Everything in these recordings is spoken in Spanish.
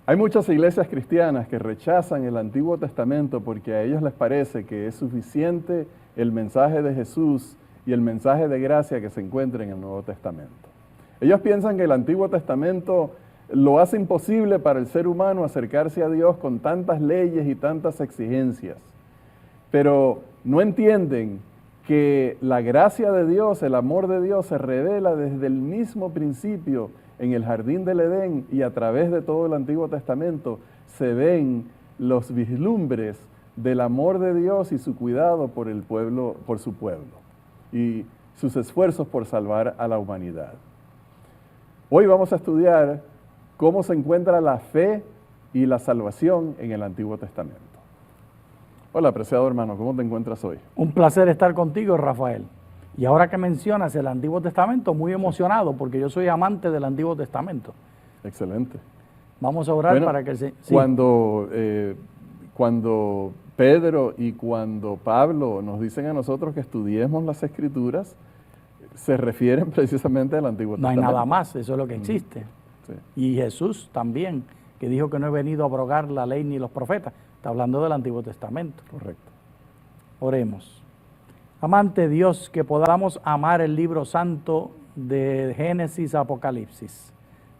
Hay muchas iglesias cristianas que rechazan el Antiguo Testamento porque a ellos les parece que es suficiente el mensaje de Jesús y el mensaje de gracia que se encuentra en el Nuevo Testamento. Ellos piensan que el Antiguo Testamento lo hace imposible para el ser humano acercarse a Dios con tantas leyes y tantas exigencias, pero no entienden que la gracia de Dios, el amor de Dios se revela desde el mismo principio en el jardín del Edén, y a través de todo el Antiguo Testamento se ven los vislumbres del amor de Dios y su cuidado por el pueblo, por su pueblo, y sus esfuerzos por salvar a la humanidad. Hoy vamos a estudiar cómo se encuentra la fe y la salvación en el Antiguo Testamento. Hola, apreciado hermano, ¿cómo te encuentras hoy? Un placer estar contigo, Rafael. Y ahora que mencionas el Antiguo Testamento, muy emocionado porque yo soy amante del Antiguo Testamento. Excelente. Vamos a orar Bueno, para que sí. Cuando Pedro y cuando Pablo nos dicen a nosotros que estudiemos las Escrituras, se refieren precisamente al Antiguo No hay Testamento. nada más, eso es lo que existe. Sí. Y Jesús también, que dijo que no he venido a abrogar la ley ni los profetas, está hablando del Antiguo Testamento. Correcto. Oremos. Amante Dios, que podamos amar el libro santo de Génesis a Apocalipsis.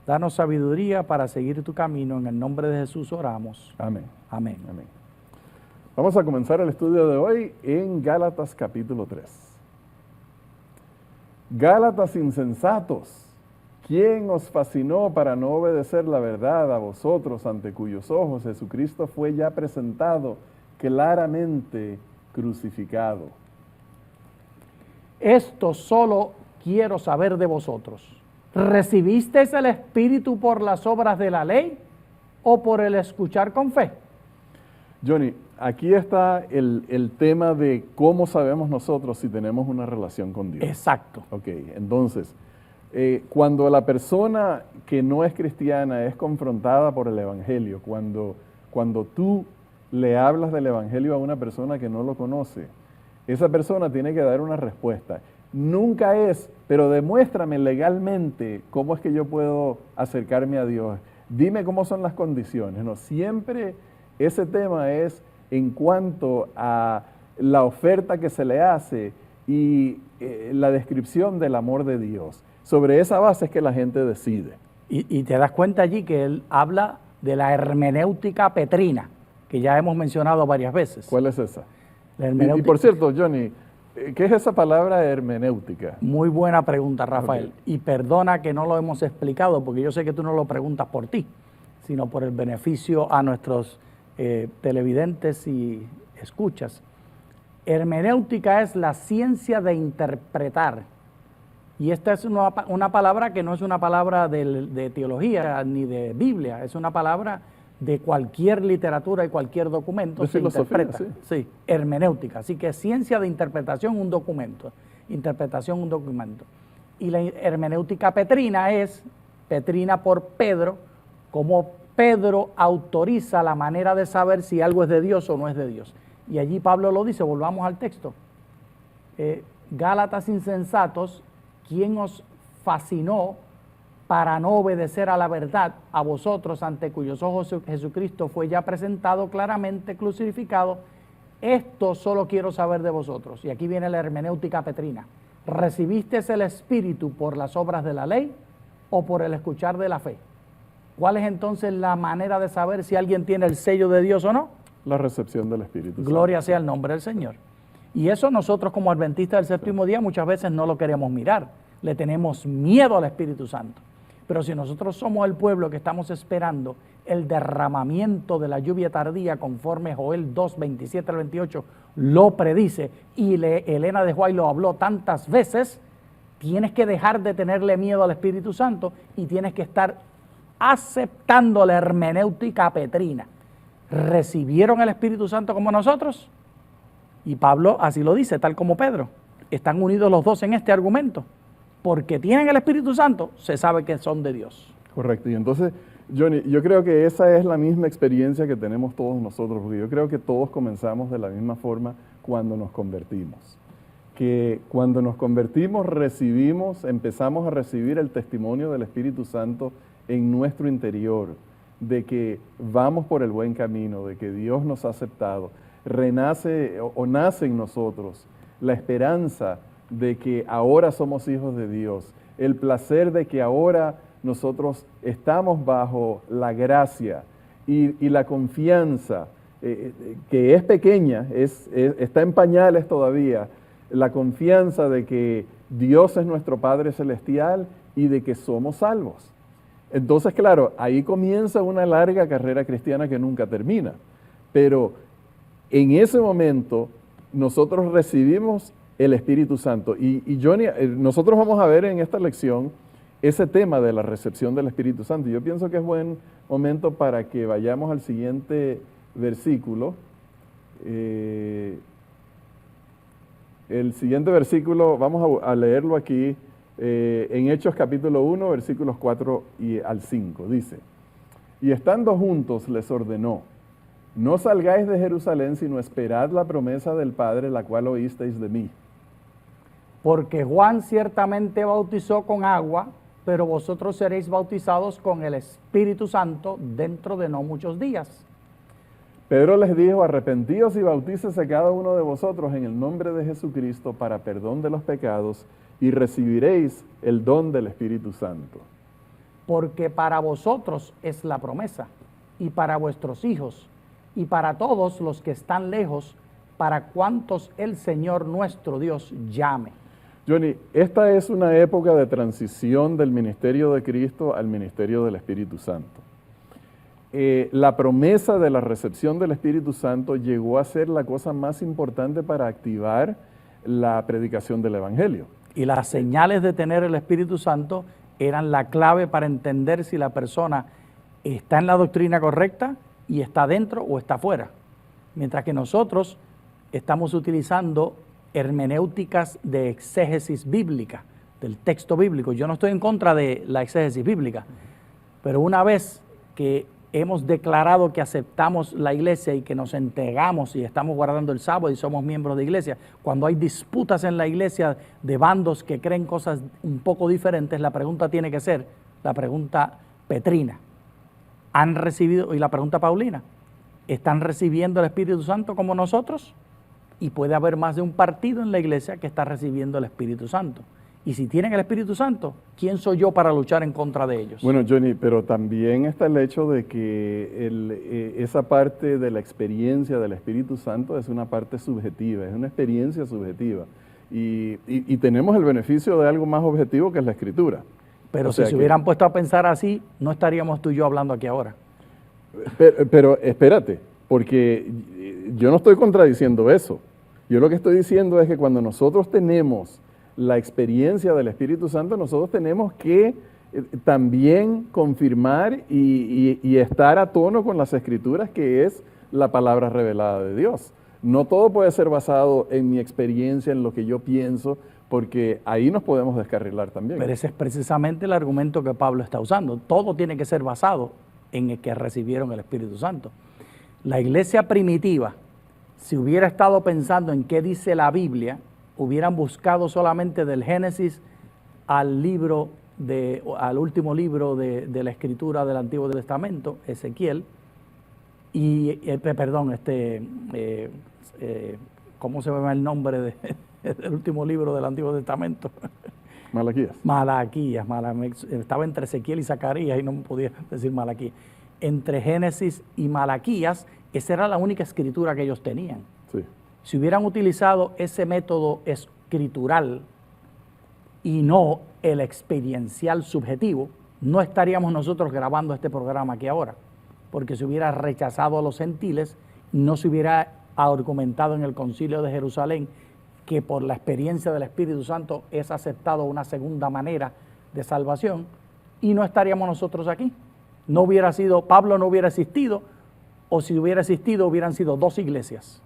Danos sabiduría para seguir tu camino. En el nombre de Jesús oramos. Amén. Amén. Amén. Vamos a comenzar el estudio de hoy en Gálatas capítulo 3. Gálatas insensatos, ¿quién os fascinó para no obedecer la verdad a vosotros, ante cuyos ojos Jesucristo fue ya presentado claramente crucificado? Esto solo quiero saber de vosotros. ¿Recibisteis el Espíritu por las obras de la ley o por el escuchar con fe? Johnny, aquí está el tema de cómo sabemos nosotros si tenemos una relación con Dios. Exacto. Ok, entonces, cuando la persona que no es cristiana es confrontada por el Evangelio, cuando tú le hablas del Evangelio a una persona que no lo conoce, esa persona tiene que dar una respuesta. Nunca es, pero demuéstrame legalmente cómo es que yo puedo acercarme a Dios. Dime cómo son las condiciones. No, siempre ese tema es en cuanto a la oferta que se le hace y la descripción del amor de Dios. Sobre esa base es que la gente decide. Y te das cuenta allí que él habla de la hermenéutica petrina, que ya hemos mencionado varias veces. ¿Cuál es esa? La Y por cierto, Johnny, ¿qué es esa palabra hermenéutica? Muy buena pregunta, Rafael. Ok. Y perdona que no lo hemos explicado, porque yo sé que tú no lo preguntas por ti, sino por el beneficio a nuestros televidentes y escuchas. Hermenéutica es la ciencia de interpretar. Y esta es una palabra que no es una palabra de teología ni de Biblia, es una palabra de cualquier literatura y cualquier documento. De se filosofía, interpreta. Sí, hermenéutica. Así que ciencia de interpretación, un documento. Interpretación, un documento. Y la hermenéutica petrina es, petrina por Pedro, como Pedro autoriza la manera de saber si algo es de Dios o no es de Dios. Y allí Pablo lo dice, volvamos al texto. Gálatas insensatos, ¿quién os fascinó para no obedecer a la verdad, a vosotros, ante cuyos ojos Jesucristo fue ya presentado claramente crucificado? Esto solo quiero saber de vosotros. Y aquí viene la hermenéutica petrina. ¿Recibisteis el Espíritu por las obras de la ley o por el escuchar de la fe? ¿Cuál es entonces la manera de saber si alguien tiene el sello de Dios o no? La recepción del Espíritu Santo. Gloria sea el nombre del Señor. Y eso nosotros como adventistas del séptimo día muchas veces no lo queremos mirar. Le tenemos miedo al Espíritu Santo. Pero si nosotros somos el pueblo que estamos esperando el derramamiento de la lluvia tardía, conforme Joel 2, 27 al 28 lo predice, y Elena de White lo habló tantas veces, tienes que dejar de tenerle miedo al Espíritu Santo y tienes que estar aceptando la hermenéutica petrina. ¿Recibieron el Espíritu Santo como nosotros? Y Pablo así lo dice, tal como Pedro. Están unidos los dos en este argumento. Porque tienen el Espíritu Santo, se sabe que son de Dios. Correcto. Y entonces, Johnny, yo creo que esa es la misma experiencia que tenemos todos nosotros, porque yo creo que todos comenzamos de la misma forma cuando nos convertimos. Que cuando nos convertimos empezamos a recibir el testimonio del Espíritu Santo en nuestro interior. de que vamos por el buen camino, de que Dios nos ha aceptado, renace o nace en nosotros la esperanza de que ahora somos hijos de Dios, el placer de que ahora nosotros estamos bajo la gracia y la confianza que es pequeña, está en pañales todavía, la confianza de que Dios es nuestro Padre Celestial y de que somos salvos. Entonces, claro, ahí comienza una larga carrera cristiana que nunca termina. Pero en ese momento nosotros recibimos el Espíritu Santo. Y Johnny, nosotros vamos a ver en esta lección ese tema de la recepción del Espíritu Santo. Yo pienso que es buen momento para que vayamos al siguiente versículo. El siguiente versículo, vamos a leerlo aquí en Hechos capítulo 1, versículos 4 al 5. Dice, y estando juntos les ordenó, no salgáis de Jerusalén, sino esperad la promesa del Padre, la cual oísteis de mí. Porque Juan ciertamente bautizó con agua, pero vosotros seréis bautizados con el Espíritu Santo dentro de no muchos días. Pedro les dijo, arrepentíos y bautícese cada uno de vosotros en el nombre de Jesucristo para perdón de los pecados y recibiréis el don del Espíritu Santo. Porque para vosotros es la promesa, y para vuestros hijos, y para todos los que están lejos, para cuantos el Señor nuestro Dios llame. Johnny, esta es una época de transición del ministerio de Cristo al ministerio del Espíritu Santo. La promesa de la recepción del Espíritu Santo llegó a ser la cosa más importante para activar la predicación del Evangelio. Y las señales de tener el Espíritu Santo eran la clave para entender si la persona está en la doctrina correcta y está dentro o está fuera. Mientras que nosotros estamos utilizando hermenéuticas de exégesis bíblica, del texto bíblico. Yo no estoy en contra de la exégesis bíblica, pero una vez que hemos declarado que aceptamos la iglesia y que nos entregamos y estamos guardando el sábado y somos miembros de iglesia, cuando hay disputas en la iglesia de bandos que creen cosas un poco diferentes, la pregunta tiene que ser la pregunta petrina. ¿Han recibido, y la pregunta paulina, ¿están recibiendo el Espíritu Santo como nosotros? Y puede haber más de un partido en la iglesia que está recibiendo el Espíritu Santo. Y si tienen el Espíritu Santo, ¿quién soy yo para luchar en contra de ellos? Bueno, Johnny, pero también está el hecho de que esa parte de la experiencia del Espíritu Santo es una parte subjetiva, es una experiencia subjetiva. Y tenemos el beneficio de algo más objetivo que es la Escritura. Pero si se hubieran puesto a pensar así, no estaríamos tú y yo hablando aquí ahora. Pero espérate, porque yo no estoy contradiciendo eso. Yo lo que estoy diciendo es que cuando nosotros tenemos la experiencia del Espíritu Santo, nosotros tenemos que también confirmar y estar a tono con las Escrituras, que es la palabra revelada de Dios. No todo puede ser basado en mi experiencia, en lo que yo pienso, porque ahí nos podemos descarrilar también. Pero ese es precisamente el argumento que Pablo está usando. Todo tiene que ser basado en el que recibieron el Espíritu Santo. La iglesia primitiva, si hubiera estado pensando en qué dice la Biblia, hubieran buscado solamente del Génesis al último libro de la escritura del Antiguo Testamento, Ezequiel, y, ¿cómo se llama el nombre del último libro del Antiguo Testamento? Malaquías. Estaba entre Ezequiel y Zacarías y no podía decir Malaquías. Entre Génesis y Malaquías, esa era la única escritura que ellos tenían. Sí. Si hubieran utilizado ese método escritural y no el experiencial subjetivo, no estaríamos nosotros grabando este programa aquí ahora, porque se hubiera rechazado a los gentiles, no se hubiera argumentado en el Concilio de Jerusalén que por la experiencia del Espíritu Santo es aceptado una segunda manera de salvación, y no estaríamos nosotros aquí. No hubiera sido, Pablo no hubiera existido, o si hubiera existido hubieran sido dos iglesias.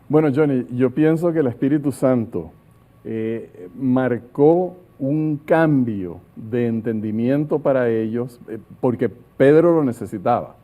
Bueno, Johnny, yo pienso que el Espíritu Santo marcó un cambio de entendimiento para ellos, porque Pedro lo necesitaba.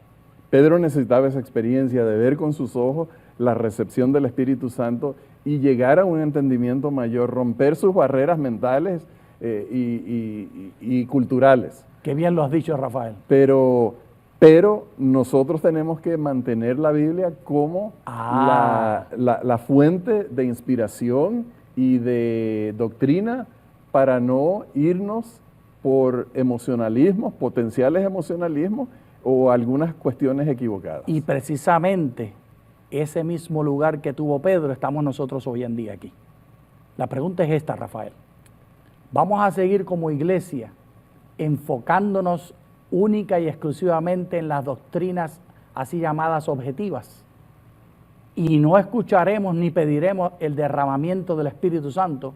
Pedro necesitaba esa experiencia de ver con sus ojos la recepción del Espíritu Santo y llegar a un entendimiento mayor, romper sus barreras mentales y culturales. Qué bien lo has dicho, Rafael. Pero Pero nosotros tenemos que mantener la Biblia como la fuente de inspiración y de doctrina para no irnos por emocionalismos, potenciales emocionalismos o algunas cuestiones equivocadas. Y precisamente ese mismo lugar que tuvo Pedro estamos nosotros hoy en día aquí. La pregunta es esta, Rafael. ¿Vamos a seguir como iglesia enfocándonos única y exclusivamente en las doctrinas así llamadas objetivas y no escucharemos ni pediremos el derramamiento del Espíritu Santo?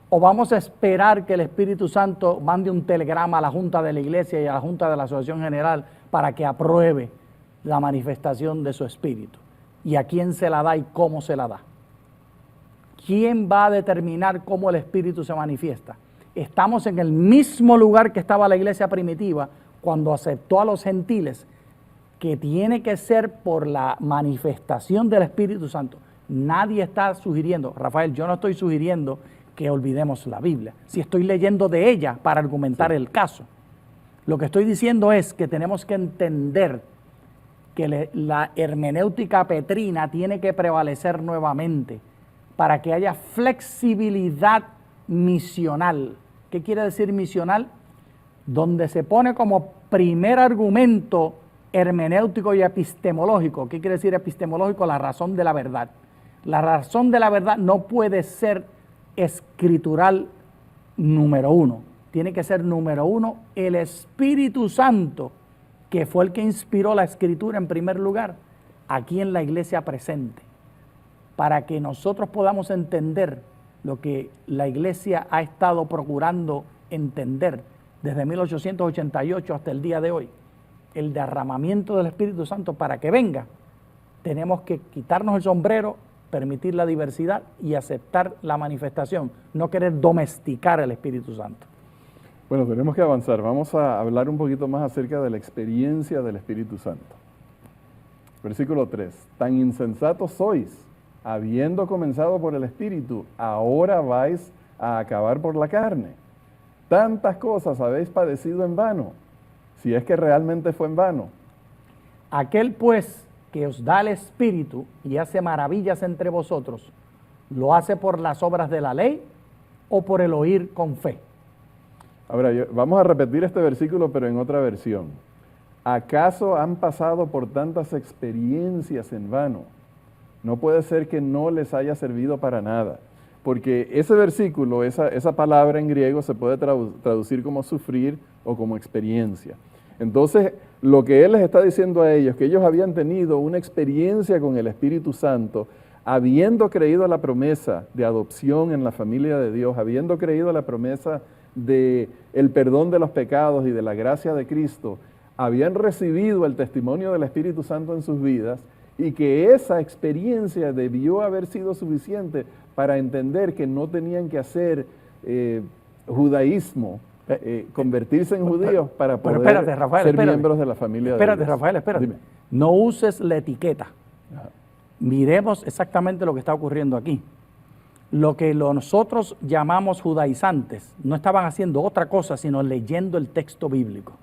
¿O vamos a esperar que el Espíritu Santo mande un telegrama a la Junta de la Iglesia y a la Junta de la Asociación General para que apruebe la manifestación de su Espíritu? ¿Y a quién se la da y cómo se la da? ¿Quién va a determinar cómo el Espíritu se manifiesta? Estamos en el mismo lugar que estaba la iglesia primitiva cuando aceptó a los gentiles, que tiene que ser por la manifestación del Espíritu Santo. Nadie está sugiriendo, Rafael, yo no estoy sugiriendo que olvidemos la Biblia, si estoy leyendo de ella para argumentar el caso. Lo que estoy diciendo es que tenemos que entender que la hermenéutica petrina tiene que prevalecer nuevamente para que haya flexibilidad misional. ¿Qué quiere decir misional? Donde se pone como primer argumento hermenéutico y epistemológico. ¿Qué quiere decir epistemológico? La razón de la verdad. La razón de la verdad no puede ser escritural número uno. Tiene que ser número uno el Espíritu Santo, que fue el que inspiró la escritura en primer lugar, aquí en la iglesia presente, para que nosotros podamos entender lo que la iglesia ha estado procurando entender desde 1888 hasta el día de hoy, el derramamiento del Espíritu Santo. Para que venga, tenemos que quitarnos el sombrero, permitir la diversidad y aceptar la manifestación, no querer domesticar el Espíritu Santo. Bueno, tenemos que avanzar. Vamos a hablar un poquito más acerca de la experiencia del Espíritu Santo. Versículo 3. Tan insensatos sois, habiendo comenzado por el Espíritu, ahora vais a acabar por la carne. Tantas cosas habéis padecido en vano, si es que realmente fue en vano. Aquel pues que os da el Espíritu y hace maravillas entre vosotros, ¿lo hace por las obras de la ley o por el oír con fe? Ahora, vamos a repetir este versículo, pero en otra versión. ¿Acaso han pasado por tantas experiencias en vano? No puede ser que no les haya servido para nada, porque ese versículo, esa palabra en griego se puede traducir como sufrir o como experiencia. Entonces, lo que él les está diciendo a ellos, que ellos habían tenido una experiencia con el Espíritu Santo, habiendo creído la promesa de adopción en la familia de Dios, habiendo creído la promesa de el perdón de los pecados y de la gracia de Cristo, habían recibido el testimonio del Espíritu Santo en sus vidas, y que esa experiencia debió haber sido suficiente para entender que no tenían que hacer judaísmo, convertirse en judíos para poder ser miembros de la familia de Dios. Espérate, Rafael, espérate. Dime. No uses la etiqueta. Ajá. Miremos exactamente lo que está ocurriendo aquí. Lo que nosotros llamamos judaizantes no estaban haciendo otra cosa sino leyendo el texto bíblico.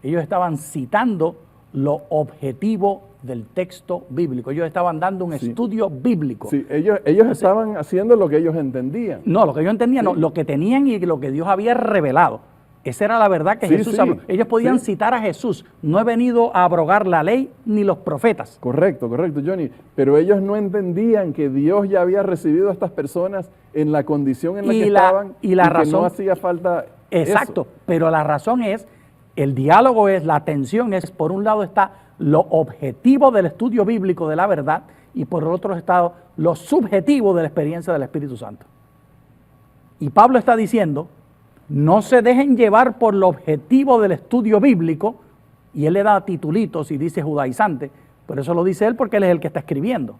Ellos estaban citando lo objetivo del texto bíblico. Ellos estaban dando un estudio bíblico. Sí, ellos estaban haciendo lo que ellos entendían. No, lo que ellos entendían, no, lo que tenían y lo que Dios había revelado. Esa era la verdad que Jesús habló. Ellos podían citar a Jesús. No he venido a abrogar la ley ni los profetas. Correcto, Johnny. Pero ellos no entendían que Dios ya había recibido a estas personas en la condición en la que estaban y razón, que no hacía falta. Exacto, eso. Pero la razón es, el diálogo es, la tensión es, por un lado está lo objetivo del estudio bíblico de la verdad y por el otro está lo subjetivo de la experiencia del Espíritu Santo. Y Pablo está diciendo, no se dejen llevar por lo objetivo del estudio bíblico, y él le da titulitos y dice judaizante, pero eso lo dice él porque él es el que está escribiendo.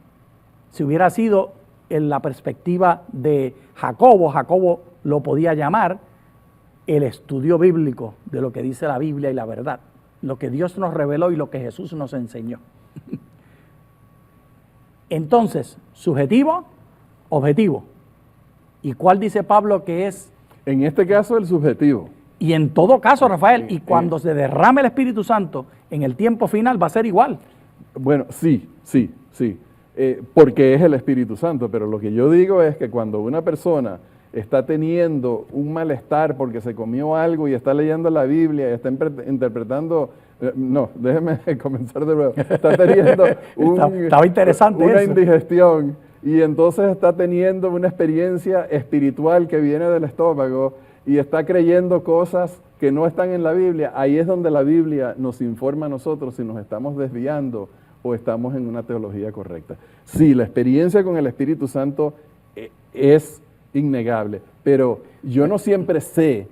Si hubiera sido en la perspectiva de Jacobo, Jacobo lo podía llamar el estudio bíblico de lo que dice la Biblia y la verdad, lo que Dios nos reveló y lo que Jesús nos enseñó. Entonces, subjetivo, objetivo. ¿Y cuál dice Pablo que es? En este caso, el subjetivo. Y en todo caso, Rafael, y cuando se derrame el Espíritu Santo en el tiempo final va a ser igual. Bueno, sí, porque es el Espíritu Santo, pero lo que yo digo es que cuando una persona está teniendo un malestar porque se comió algo y está leyendo la Biblia y está interpretando, no, déjeme comenzar de nuevo, está teniendo Estaba interesante una eso. indigestión y entonces está teniendo una experiencia espiritual que viene del estómago y está creyendo cosas que no están en la Biblia. Ahí es donde la Biblia nos informa a nosotros si nos estamos desviando o estamos en una teología correcta. Sí, la experiencia con el Espíritu Santo es innegable, pero yo no siempre sé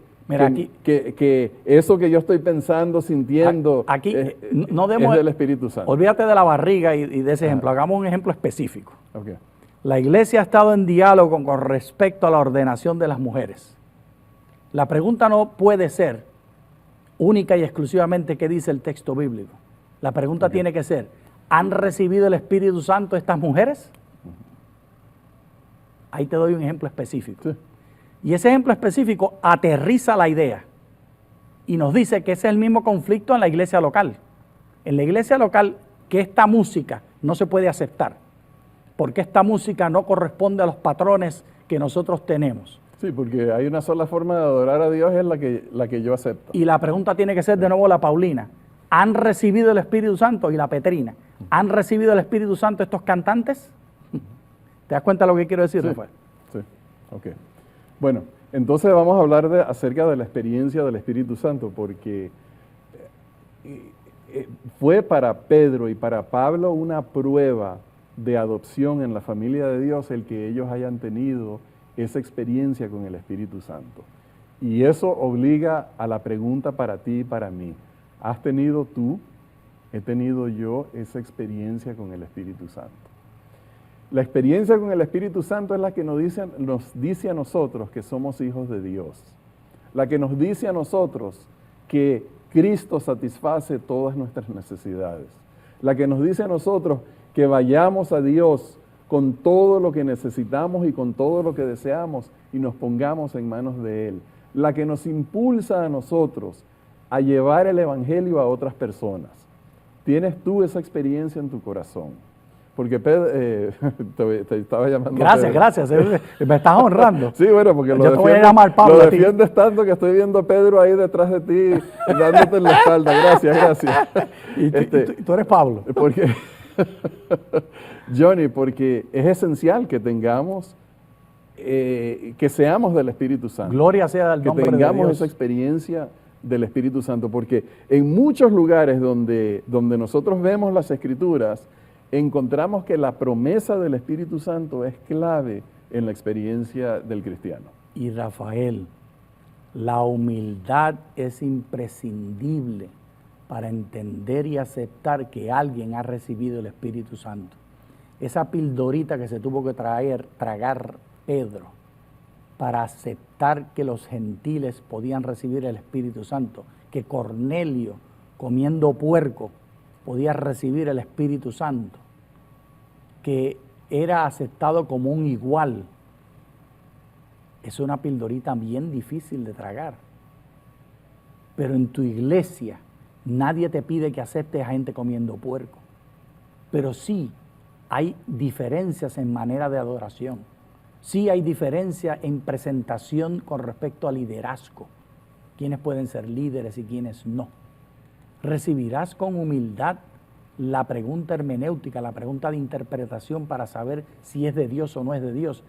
que eso que yo estoy pensando, sintiendo, aquí no es del Espíritu Santo. Olvídate de la barriga y de ese ejemplo, hagamos un ejemplo específico. Okay. La iglesia ha estado en diálogo con respecto a la ordenación de las mujeres. La pregunta no puede ser única y exclusivamente qué dice el texto bíblico. La pregunta tiene que ser, ¿han recibido el Espíritu Santo estas mujeres? Ahí te doy un ejemplo específico. Sí. Y ese ejemplo específico aterriza la idea y nos dice que ese es el mismo conflicto en la iglesia local. En la iglesia local, que esta música no se puede aceptar, porque esta música no corresponde a los patrones que nosotros tenemos. Sí, porque hay una sola forma de adorar a Dios, es la que yo acepto. Y la pregunta tiene que ser de nuevo la Paulina. ¿Han recibido el Espíritu Santo? Y la Petrina. ¿Han recibido el Espíritu Santo estos cantantes? ¿Te das cuenta de lo que quiero decir, sí, Rafael? Sí, ok. Bueno, entonces vamos a hablar acerca de la experiencia del Espíritu Santo, porque fue para Pedro y para Pablo una prueba de adopción en la familia de Dios el que ellos hayan tenido esa experiencia con el Espíritu Santo. Y eso obliga a la pregunta para ti y para mí. ¿Has tenido tú, he tenido yo esa experiencia con el Espíritu Santo? La experiencia con el Espíritu Santo es la que nos dice a nosotros que somos hijos de Dios. La que nos dice a nosotros que Cristo satisface todas nuestras necesidades. La que nos dice a nosotros que vayamos a Dios con todo lo que necesitamos y con todo lo que deseamos y nos pongamos en manos de Él. La que nos impulsa a nosotros a llevar el Evangelio a otras personas. ¿Tienes tú esa experiencia en tu corazón? Porque Pedro, te estaba llamando. Gracias, me estás honrando. Sí, bueno, porque yo te voy a llamar Pablo, lo defiendes tanto que estoy viendo a Pedro ahí detrás de ti, dándote en la espalda. Gracias. ¿Y tú eres Pablo? Porque, Johnny, porque es esencial que tengamos, que seamos del Espíritu Santo. Gloria sea al nombre de Dios. Que tengamos esa experiencia del Espíritu Santo, porque en muchos lugares donde nosotros vemos las Escrituras, encontramos que la promesa del Espíritu Santo es clave en la experiencia del cristiano. Y Rafael, la humildad es imprescindible para entender y aceptar que alguien ha recibido el Espíritu Santo. Esa pildorita que se tuvo que tragar Pedro para aceptar que los gentiles podían recibir el Espíritu Santo, que Cornelio, comiendo puerco, podía recibir el Espíritu Santo, que era aceptado como un igual. Es una pildorita bien difícil de tragar. Pero en tu iglesia nadie te pide que aceptes a gente comiendo puerco. Pero sí hay diferencias en manera de adoración. Sí hay diferencia en presentación con respecto al liderazgo. Quiénes pueden ser líderes y quiénes no. Recibirás con humildad la pregunta hermenéutica, la pregunta de interpretación para saber si es de Dios o no es de Dios.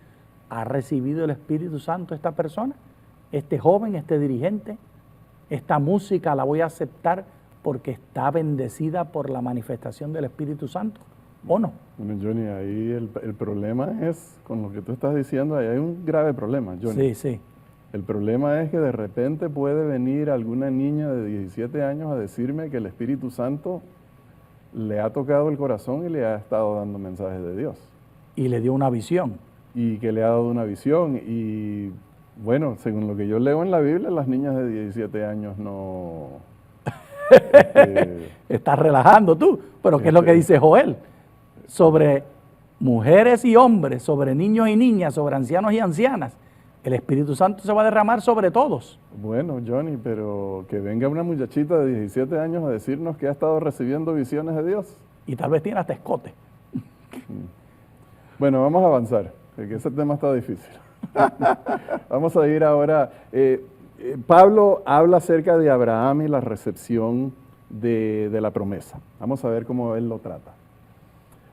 ¿Ha recibido el Espíritu Santo esta persona? ¿Este joven, este dirigente? ¿Esta música la voy a aceptar porque está bendecida por la manifestación del Espíritu Santo o no? Bueno, Johnny, ahí el problema es, con lo que tú estás diciendo, ahí hay un grave problema, Johnny. Sí. El problema es que de repente puede venir alguna niña de 17 años a decirme que el Espíritu Santo le ha tocado el corazón y le ha estado dando mensajes de Dios. Y le dio una visión. Y que le ha dado una visión. Y bueno, según lo que yo leo en la Biblia, las niñas de 17 años no... Estás relajando tú, pero ¿qué es lo que dice Joel? Sobre mujeres y hombres, sobre niños y niñas, sobre ancianos y ancianas. El Espíritu Santo se va a derramar sobre todos. Bueno, Johnny, pero que venga una muchachita de 17 años a decirnos que ha estado recibiendo visiones de Dios. Y tal vez tiene hasta escote. Bueno, vamos a avanzar, porque ese tema está difícil. Vamos a ir ahora. Pablo habla acerca de Abraham y la recepción de la promesa. Vamos a ver cómo él lo trata.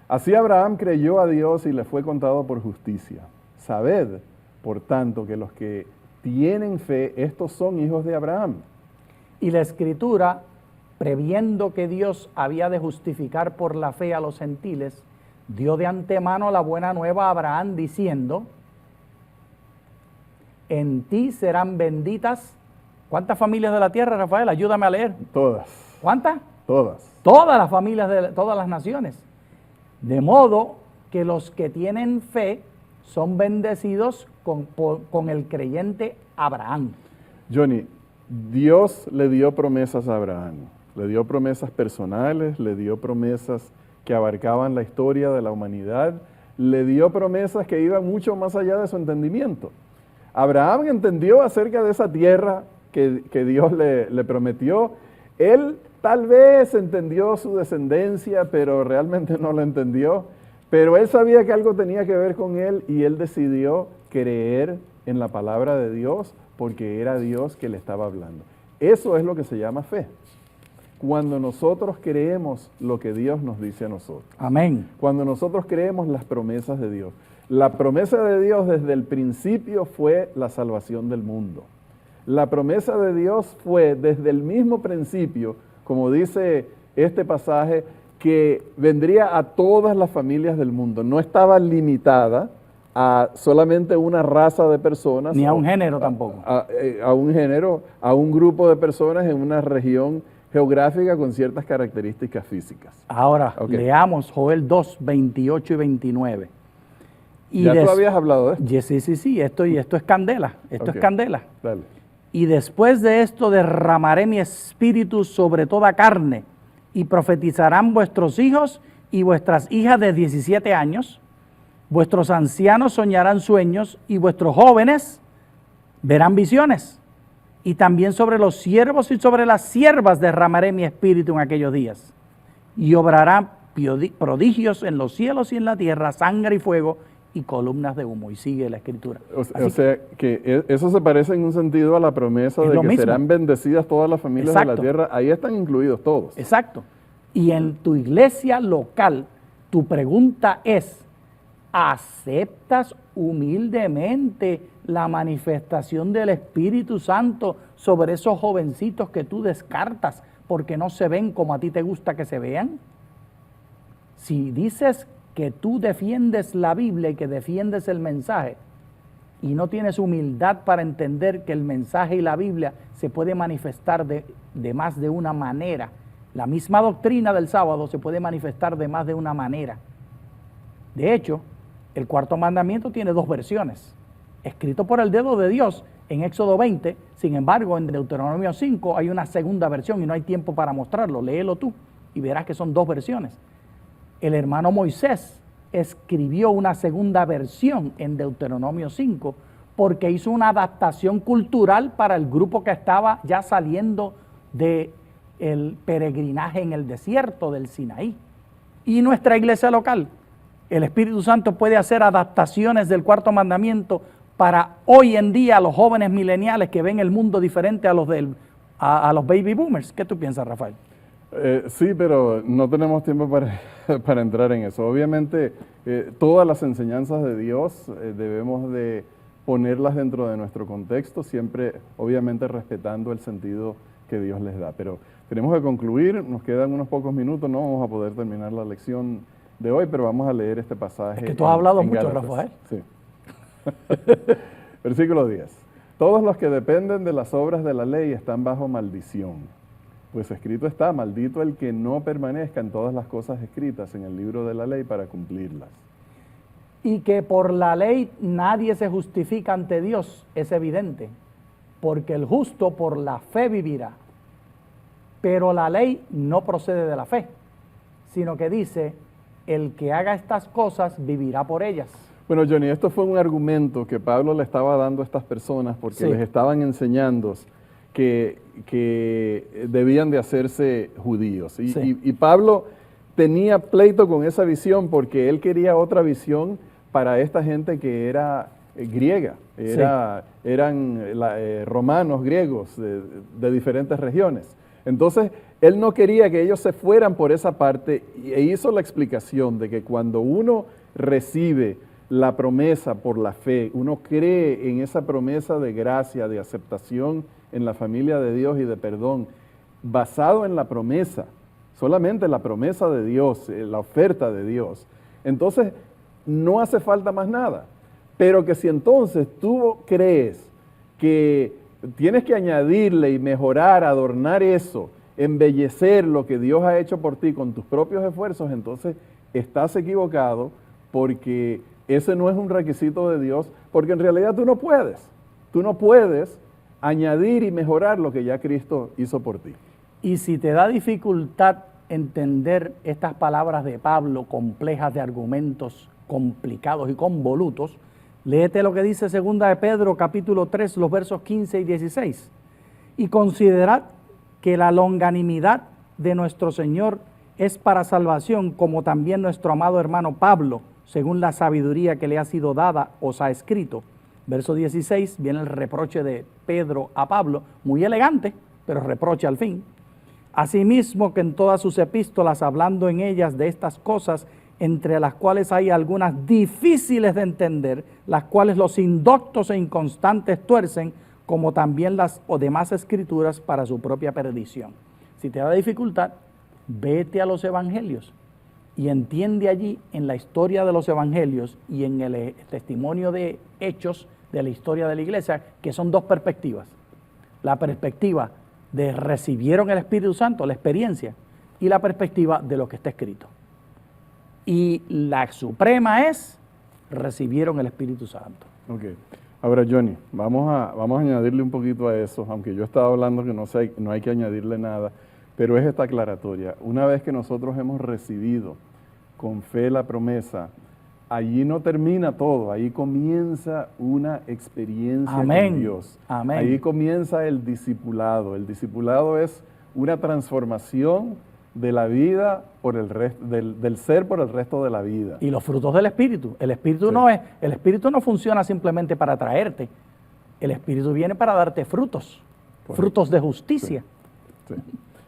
Así Abraham creyó a Dios y le fue contado por justicia. Sabed, por tanto, que los que tienen fe, estos son hijos de Abraham. Y la Escritura, previendo que Dios había de justificar por la fe a los gentiles, dio de antemano la buena nueva a Abraham diciendo, en ti serán benditas. ¿Cuántas familias de la tierra, Rafael? Ayúdame a leer. Todas. ¿Cuántas? Todas. Todas las familias de todas las naciones. De modo que los que tienen fe son bendecidos con el creyente Abraham. Johnny, Dios le dio promesas a Abraham. Le dio promesas personales, le dio promesas que abarcaban la historia de la humanidad, le dio promesas que iban mucho más allá de su entendimiento. Abraham entendió acerca de esa tierra que Dios le prometió. Él tal vez entendió su descendencia, pero realmente no lo entendió. Pero él sabía que algo tenía que ver con él y él decidió creer en la palabra de Dios porque era Dios que le estaba hablando. Eso es lo que se llama fe. Cuando nosotros creemos lo que Dios nos dice a nosotros. Amén. Cuando nosotros creemos las promesas de Dios. La promesa de Dios desde el principio fue la salvación del mundo. La promesa de Dios fue desde el mismo principio, como dice este pasaje, que vendría a todas las familias del mundo. No estaba limitada a solamente una raza de personas. Ni a un género tampoco. A un género, a un grupo de personas en una región geográfica con ciertas características físicas. Ahora, leamos Joel 2, 28 y 29. Y ya tú habías hablado de esto. Sí, esto es candela, esto es candela. Dale. Y después de esto derramaré mi espíritu sobre toda carne, y profetizarán vuestros hijos y vuestras hijas de 17 años, vuestros ancianos soñarán sueños, y vuestros jóvenes verán visiones. Y también sobre los siervos y sobre las siervas derramaré mi espíritu en aquellos días. Y obrará prodigios en los cielos y en la tierra, sangre y fuego y columnas de humo. Y sigue la Escritura. O sea, que eso se parece en un sentido a la promesa de que serán bendecidas todas las familias de la tierra. Ahí están incluidos todos. Exacto. Y en tu iglesia local, tu pregunta es, ¿aceptas humildemente la manifestación del Espíritu Santo sobre esos jovencitos que tú descartas porque no se ven como a ti te gusta que se vean? Si dices que tú defiendes la Biblia y que defiendes el mensaje y no tienes humildad para entender que el mensaje y la Biblia se puede manifestar de más de una manera, la misma doctrina del sábado se puede manifestar de más de una manera. De hecho, el cuarto mandamiento tiene dos versiones, escrito por el dedo de Dios en Éxodo 20, sin embargo en Deuteronomio 5 hay una segunda versión y no hay tiempo para mostrarlo, léelo tú y verás que son dos versiones. El hermano Moisés escribió una segunda versión en Deuteronomio 5 porque hizo una adaptación cultural para el grupo que estaba ya saliendo del peregrinaje en el desierto del Sinaí. Y nuestra iglesia local, el Espíritu Santo puede hacer adaptaciones del cuarto mandamiento para hoy en día los jóvenes mileniales que ven el mundo diferente a los baby boomers. ¿Qué tú piensas, Rafael? Sí, pero no tenemos tiempo para entrar en eso. Obviamente, todas las enseñanzas de Dios debemos de ponerlas dentro de nuestro contexto, siempre obviamente respetando el sentido que Dios les da. Pero tenemos que concluir, nos quedan unos pocos minutos, no vamos a poder terminar la lección de hoy, pero vamos a leer este pasaje. Es que tú has hablado mucho, Rafael. Sí. Versículo 10. Todos los que dependen de las obras de la ley están bajo maldición. Pues escrito está, maldito el que no permanezca en todas las cosas escritas en el libro de la ley para cumplirlas. Y que por la ley nadie se justifica ante Dios, es evidente, porque el justo por la fe vivirá. Pero la ley no procede de la fe, sino que dice, el que haga estas cosas vivirá por ellas. Bueno, Johnny, esto fue un argumento que Pablo le estaba dando a estas personas porque Sí. les estaban enseñando que debían de hacerse judíos. Sí. Y Pablo tenía pleito con esa visión porque él quería otra visión para esta gente que era griega, eran romanos, griegos de diferentes regiones. Entonces, él no quería que ellos se fueran por esa parte e hizo la explicación de que cuando uno recibe la promesa por la fe, uno cree en esa promesa de gracia, de aceptación en la familia de Dios y de perdón, basado en la promesa, solamente la promesa de Dios, la oferta de Dios. Entonces, no hace falta más nada. Pero que si entonces tú crees que tienes que añadirle y mejorar, adornar eso, embellecer lo que Dios ha hecho por ti con tus propios esfuerzos, entonces estás equivocado porque ese no es un requisito de Dios, porque en realidad tú no puedes añadir y mejorar lo que ya Cristo hizo por ti. Y si te da dificultad entender estas palabras de Pablo, complejas de argumentos complicados y convolutos, léete lo que dice 2 de Pedro, capítulo 3, los versos 15 y 16. Y considerad que la longanimidad de nuestro Señor es para salvación, como también nuestro amado hermano Pablo, según la sabiduría que le ha sido dada, os ha escrito. Verso 16, viene el reproche de Pedro a Pablo, muy elegante, pero reproche al fin. Asimismo que en todas sus epístolas, hablando en ellas de estas cosas, entre las cuales hay algunas difíciles de entender, las cuales los indoctos e inconstantes tuercen, como también las o demás escrituras para su propia perdición. Si te da dificultad, vete a los evangelios y entiende allí en la historia de los evangelios y en el testimonio de hechos de la historia de la iglesia, que son dos perspectivas. La perspectiva de recibieron el Espíritu Santo, la experiencia, y la perspectiva de lo que está escrito. Y la suprema es, recibieron el Espíritu Santo. Ok. Ahora, Johnny, vamos a añadirle un poquito a eso, aunque yo estaba hablando que no hay que añadirle nada, pero es esta aclaratoria. Una vez que nosotros hemos recibido con fe la promesa, allí no termina todo, ahí comienza una experiencia con Dios. Amén. Ahí comienza el discipulado. El discipulado es una transformación de la vida por el resto, del ser por el resto de la vida. Y los frutos del Espíritu. El Espíritu el Espíritu no funciona simplemente para atraerte. El Espíritu viene para darte frutos, correcto, frutos de justicia. Sí.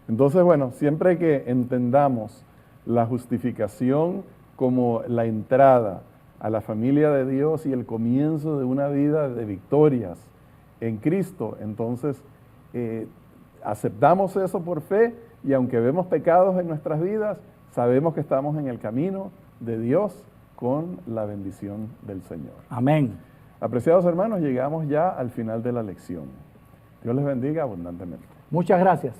Entonces, bueno, siempre que entendamos la justificación como la entrada a la familia de Dios y el comienzo de una vida de victorias en Cristo, entonces aceptamos eso por fe y aunque vemos pecados en nuestras vidas, sabemos que estamos en el camino de Dios con la bendición del Señor. Amén. Apreciados hermanos, llegamos ya al final de la lección. Dios les bendiga abundantemente. Muchas gracias.